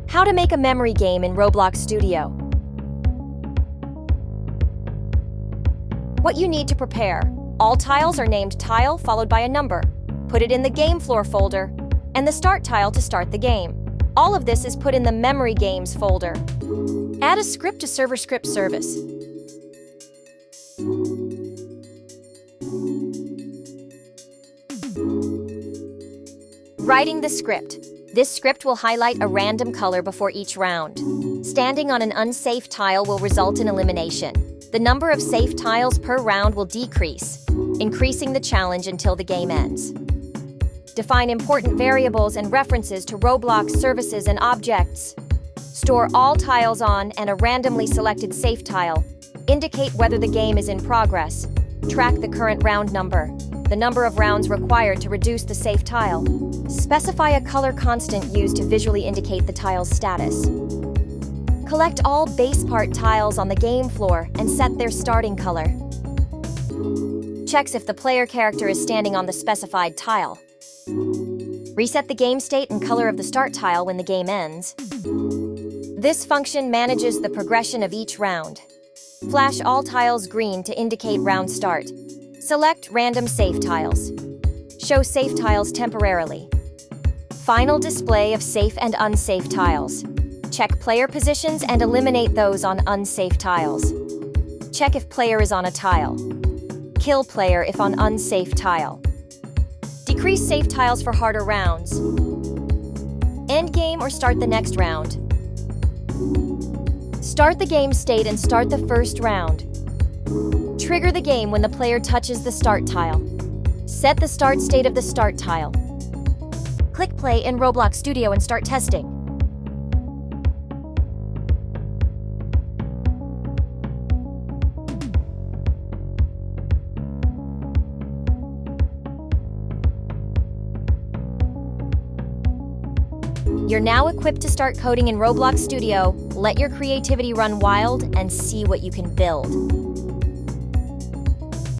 How to make a memory game in Roblox Studio. What you need to prepare. All tiles are named tile followed by a number. Put it in the game floor folder, and the start tile to start the game. All of this is put in the Memory Games folder. Add a script to server script service. Writing the script. This script will highlight a random color before each round. Standing on an unsafe tile will result in elimination. The number of safe tiles per round will decrease, increasing the challenge until the game ends. Define important variables and references to Roblox services and objects. Store all tiles on and a randomly selected safe tile. Indicate whether the game is in progress. Track the current round number, the number of rounds required to reduce the safe tile. Specify a color constant used to visually indicate the tile's status. Collect all base part tiles on the game floor and set their starting color. Checks if the player character is standing on the specified tile. Reset the game state and color of the start tile when the game ends. This function manages the progression of each round. Flash all tiles green to indicate round start. Select random safe tiles. Show safe tiles temporarily. Final display of safe and unsafe tiles. Check player positions and eliminate those on unsafe tiles. Check if player is on a tile. Kill player if on unsafe tile. Decrease safe tiles for harder rounds. End game or start the next round. Start the game state and start the first round. Trigger the game when the player touches the start tile. Set the start state of the start tile. Click play in Roblox Studio and start testing. You're now equipped to start coding in Roblox Studio. Let your creativity run wild and see what you can build.